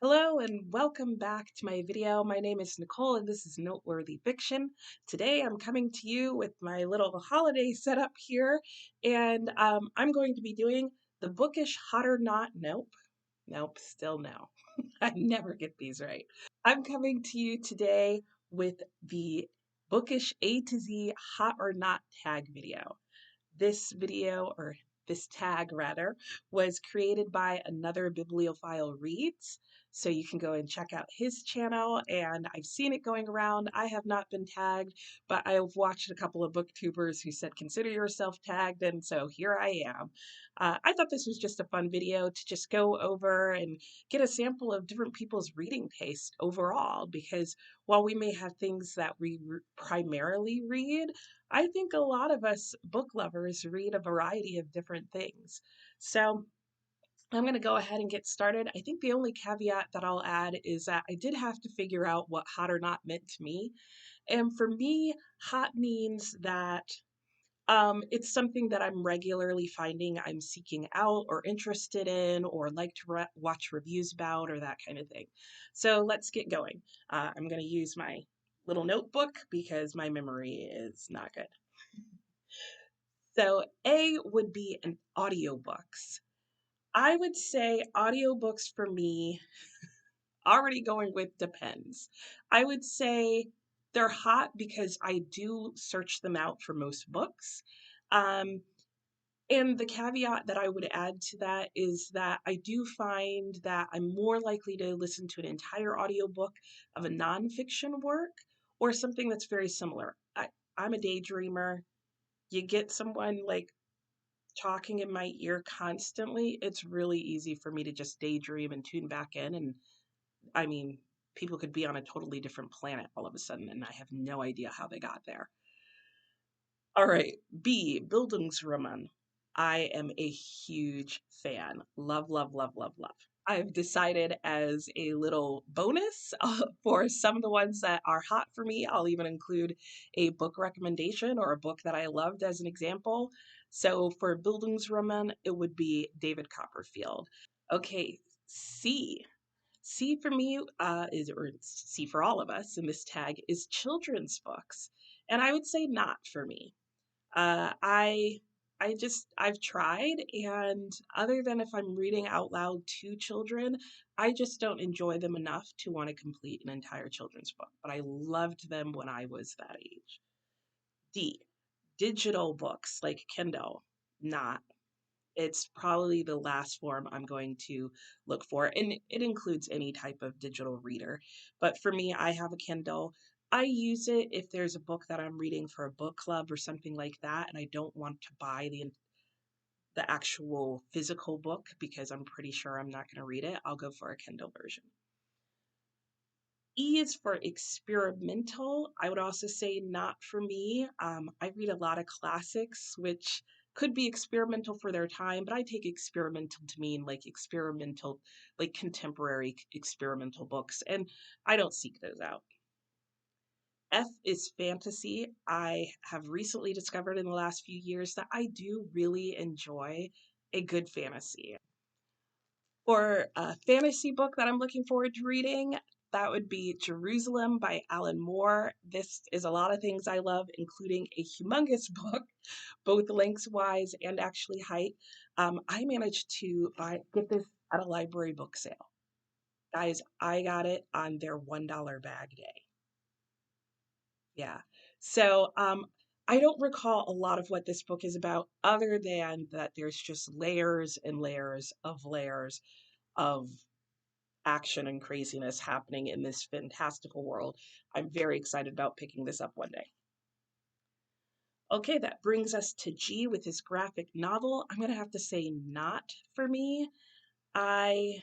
Hello and welcome back to my video. My name is Nicole and this is Noteworthy Fiction. Today I'm coming to you with my little holiday setup here and I'm going to be doing the Bookish Hot or Not. Nope, still no. I never get these right. I'm coming to you today with the Bookish A to Z Hot or Not tag video. This video, or this tag rather, was created by another bibliophile reads. So you can go and check out his channel, and I've seen it going around. I have not been tagged, but I've watched a couple of booktubers who said consider yourself tagged, and so here I am. I thought this was just a fun video to just go over and get a sample of different people's reading taste overall, because while we may have things that we primarily read, I think a lot of us book lovers read a variety of different things. So I'm going to go ahead and get started. I think the only caveat that I'll add is that I did have to figure out what hot or not meant to me. And for me, hot means that it's something that I'm regularly finding I'm seeking out or interested in or like to watch reviews about or that kind of thing. So let's get going. I'm going to use my little notebook because my memory is not good. So A would be an audiobooks. I would say audiobooks for me, already going with depends. I would say they're hot because I do search them out for most books. Um, and the caveat that I would add to that is that I do find that I'm more likely to listen to an entire audiobook of a nonfiction work or something that's very similar. I'm a daydreamer. You get someone like talking in my ear constantly, it's really easy for me to just daydream and tune back in. And I mean, people could be on a totally different planet all of a sudden, and I have no idea how they got there. All right, B, Bildungsroman. I am a huge fan. Love, love, love, love, love. I've decided as a little bonus for some of the ones that are hot for me, I'll even include a book recommendation or a book that I loved as an example. So for Bildungsroman, it would be David Copperfield. Okay, C. C for me or C for all of us in this tag is children's books. And I would say not for me. Uh, I I've tried, and other than if I'm reading out loud to children, I just don't enjoy them enough to want to complete an entire children's book. But I loved them when I was that age. D, digital books like Kindle, not. It's probably the last form I'm going to look for, and it includes any type of digital reader. But for me, I have a Kindle. I use it if there's a book that I'm reading for a book club or something like that, and I don't want to buy the actual physical book because I'm pretty sure I'm not going to read it. I'll go for a Kindle version. E is for experimental. I would also say not for me. I read a lot of classics, which could be experimental for their time, but I take experimental to mean like experimental, like contemporary experimental books, and I don't seek those out. F is fantasy. I have recently discovered in the last few years that I do really enjoy a good fantasy. For a fantasy book that I'm looking forward to reading, that would be Jerusalem by Alan Moore. This is a lot of things I love, including a humongous book, both lengthwise and actually height. I managed to get this at a library book sale. Guys, I got it on their $1 bag day. Yeah. So I don't recall a lot of what this book is about, other than that there's just layers and layers of action and craziness happening in this fantastical world. I'm very excited about picking this up one day. Okay, that brings us to G with his graphic novel. I'm going to have to say not for me. I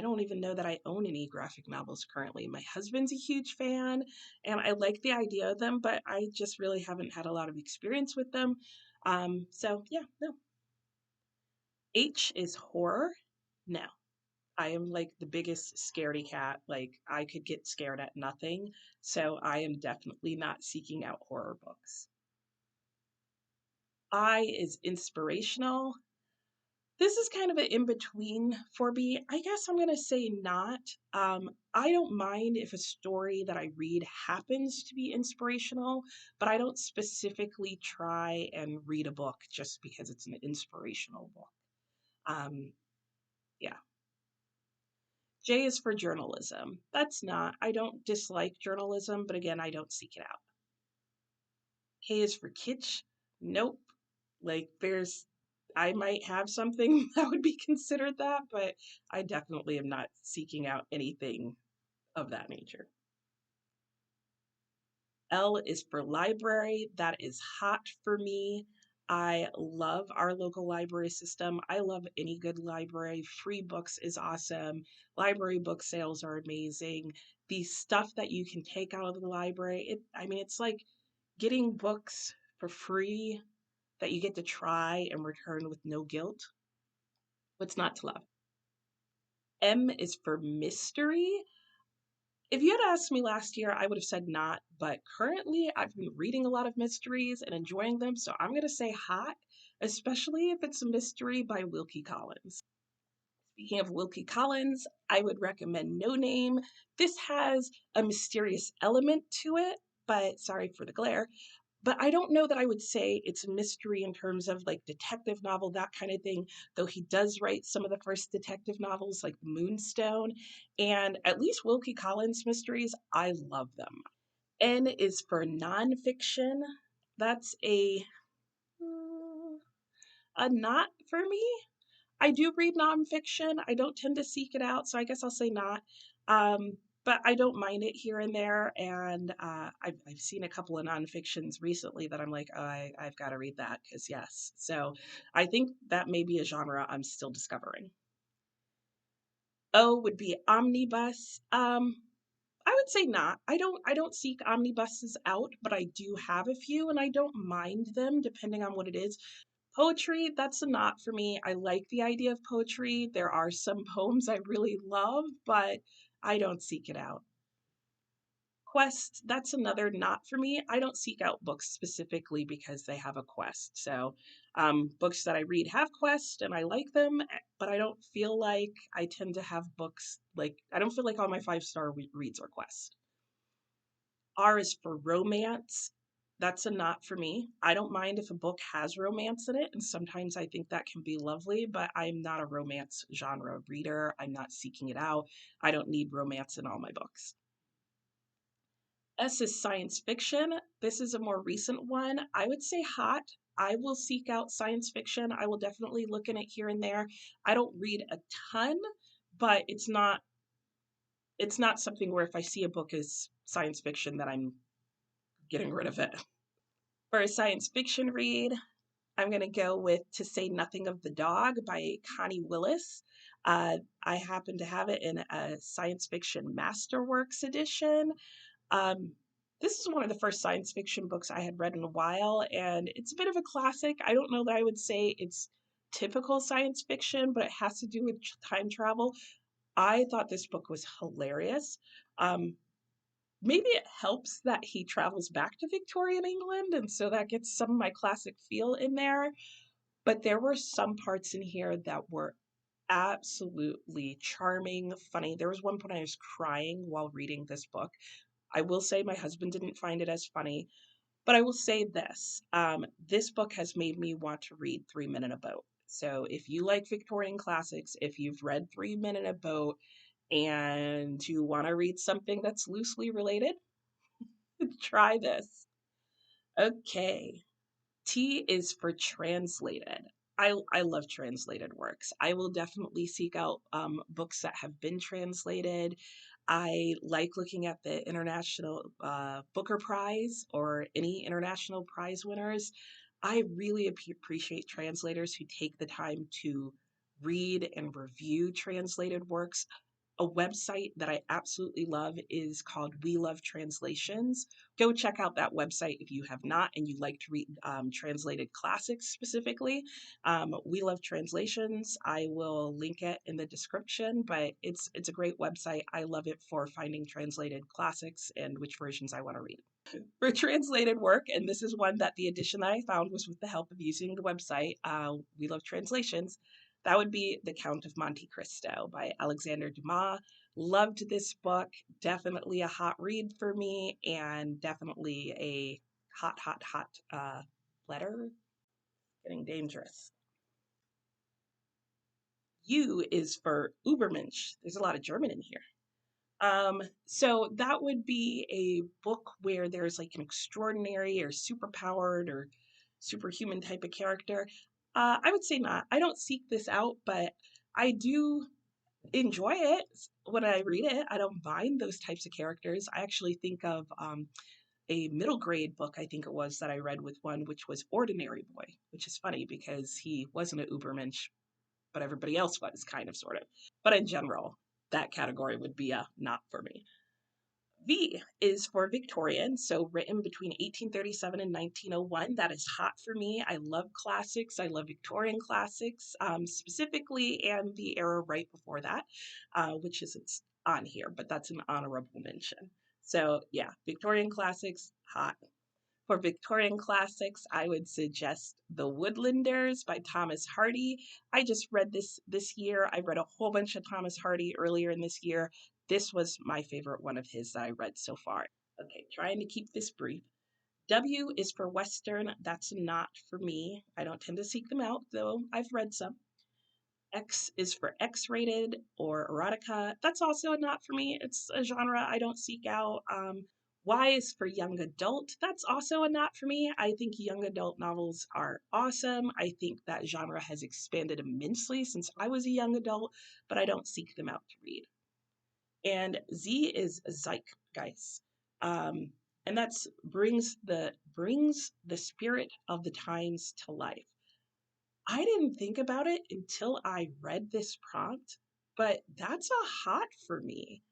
don't even know that I own any graphic novels currently. My husband's a huge fan and I like the idea of them, but I just really haven't had a lot of experience with them. So yeah, no. H is horror. No. I am like the biggest scaredy cat. Like I could get scared at nothing. So I am definitely not seeking out horror books. I is inspirational. This is kind of an in-between for me. I guess I'm going to say not. I don't mind if a story that I read happens to be inspirational, but I don't specifically try and read a book just because it's an inspirational book. Um, yeah. J is for journalism. That's not. I don't dislike journalism, but again, I don't seek it out. K is for kitsch. Nope. Like I might have something that would be considered that, but I definitely am not seeking out anything of that nature. L is for library. That is hot for me. I love our local library system. I love any good library. Free books is awesome. Library book sales are amazing. The stuff that you can take out of the library, it's like getting books for free that you get to try and return with no guilt. What's not to love? M is for mystery. If you had asked me last year, I would have said not, but currently I've been reading a lot of mysteries and enjoying them, so I'm going to say hot, especially if it's a mystery by Wilkie Collins. Speaking of Wilkie Collins, I would recommend No Name. This has a mysterious element to it, but sorry for the glare. But I don't know that I would say it's a mystery in terms of like detective novel, that kind of thing, though he does write some of the first detective novels like Moonstone. And at least Wilkie Collins mysteries, I love them. N is for nonfiction. That's a not for me. I do read nonfiction. I don't tend to seek it out, so I guess I'll say not. But I don't mind it here and there, and I've seen a couple of nonfictions recently that I'm like, oh, I've got to read that because yes. So I think that may be a genre I'm still discovering. O would be omnibus. I would say not. I don't seek omnibuses out, but I do have a few, and I don't mind them depending on what it is. Poetry, that's a not for me. I like the idea of poetry. There are some poems I really love, but I don't seek it out. Quest, that's another not for me. I don't seek out books specifically because they have a quest. So, books that I read have quests and I like them, but I don't feel like I tend to have books I don't feel like all my five-star reads are quests. R is for romance. That's a not for me. I don't mind if a book has romance in it, and sometimes I think that can be lovely, but I'm not a romance genre reader. I'm not seeking it out. I don't need romance in all my books. S is science fiction. This is a more recent one. I would say hot. I will seek out science fiction. I will definitely look in it here and there. I don't read a ton, but it's not something where if I see a book as science fiction that I'm getting rid of it. For a science fiction read, I'm going to go with To Say Nothing of the Dog by Connie Willis. I happen to have it in a science fiction masterworks edition. Um, this is one of the first science fiction books I had read in a while, and it's a bit of a classic. I don't know that I would say it's typical science fiction, but it has to do with time travel. I thought this book was hilarious. Um, Maybe it helps that he travels back to Victorian England, and so that gets some of my classic feel in there. But there were some parts in here that were absolutely charming, funny. There was one point I was crying while reading this book. I will say my husband didn't find it as funny, but I will say this. This book has made me want to read Three Men in a Boat. So if you like Victorian classics, if you've read Three Men in a Boat and you want to read something that's loosely related, try this. Okay. T is for translated. I love translated works. I will definitely seek out books that have been translated. I like looking at the International Booker Prize or any international prize winners. I really appreciate translators who take the time to read and review translated works. A website that I absolutely love is called We Love Translations. Go check out that website if you have not and you like to read translated classics specifically. We Love Translations. I will link it in the description, but it's a great website. I love it for finding translated classics and which versions I want to read. For translated work, and this is one that the edition that I found was with the help of using the website, We Love Translations. That would be The Count of Monte Cristo by Alexandre Dumas. Loved this book. Definitely a hot read for me, and definitely a hot letter. Getting dangerous. U is for Ubermmensch. There's a lot of German in here. So that would be a book where there's like an extraordinary or superpowered or superhuman type of character. I would say not. I don't seek this out, but I do enjoy it when I read it. I don't mind those types of characters. I actually think of a middle grade book, I think it was, that I read with one, which was Ordinary Boy, which is funny because he wasn't an Ubermensch, but everybody else was, kind of, sort of. But in general, that category would be a not for me. V is for Victorian, so written between 1837 and 1901. That is hot for me. I love classics. I love Victorian classics, specifically, and the era right before that, which isn't on here, but that's an honorable mention. So yeah, Victorian classics, hot. For Victorian classics, I would suggest The Woodlanders by Thomas Hardy. I just read this year. I read a whole bunch of Thomas Hardy earlier in this year. This was my favorite one of his that I read so far. Okay, trying to keep this brief. W is for Western. That's not for me. I don't tend to seek them out, though I've read some. X is for X-rated or erotica. That's also a not for me. It's a genre I don't seek out. Y is for young adult. That's also a not for me. I think young adult novels are awesome. I think that genre has expanded immensely since I was a young adult, but I don't seek them out to read. And Z is Zeitgeist. And that's brings the spirit of the times to life. I didn't think about it until I read this prompt, but that's a hot for me.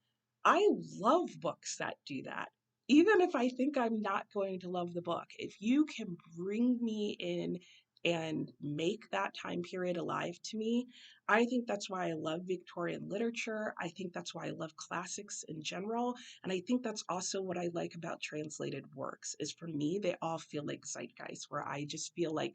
I love books that do that. Even if I think I'm not going to love the book, if you can bring me in and make that time period alive to me, I think that's why I love Victorian literature. I think that's why I love classics in general. And I think that's also what I like about translated works, is for me, they all feel like zeitgeist, where I just feel like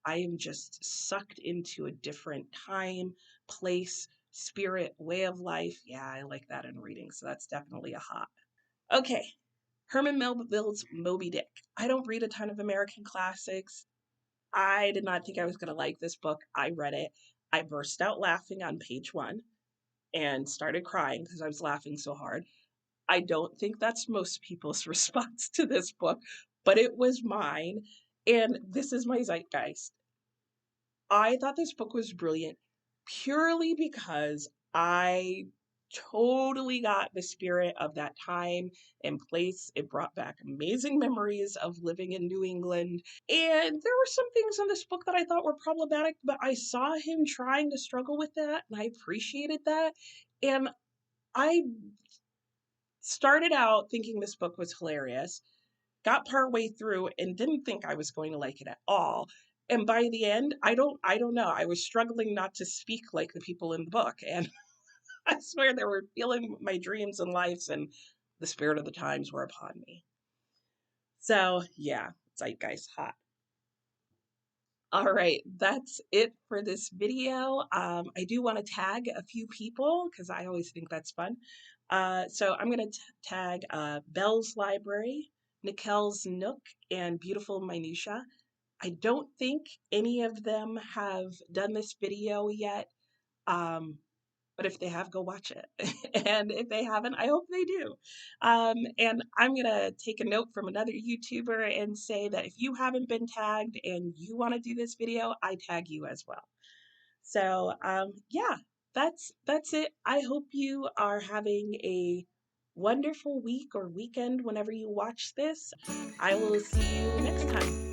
I am just sucked into a different time, place, spirit, way of life. Yeah, I like that in reading. So that's definitely a hot. Okay, Herman Melville's Moby Dick. I don't read a ton of American classics. I did not think I was going to like this book. I read it. I burst out laughing on page 1 and started crying because I was laughing so hard. I don't think that's most people's response to this book, but it was mine. And this is my zeitgeist. I thought this book was brilliant purely because I totally got the spirit of that time and place. It brought back amazing memories of living in New England. And there were some things in this book that I thought were problematic, but I saw him trying to struggle with that, and I appreciated that. And I started out thinking this book was hilarious, got partway through and didn't think I was going to like it at all. And by the end, I don't know. I was struggling not to speak like the people in the book. And I swear they were feeling my dreams and lives, and the spirit of the times were upon me. So yeah, Zeitgeist hot. All right, that's it for this video. I do want to tag a few people because I always think that's fun. So I'm going to tag Bell's Library, Nikel's Nook, and Beautiful Minutia. I don't think any of them have done this video yet, but if they have, go watch it. And if they haven't, I hope they do. And I'm going to take a note from another YouTuber and say that if you haven't been tagged and you want to do this video, I tag you as well. So yeah, that's it. I hope you are having a wonderful week or weekend whenever you watch this. I will see you next time.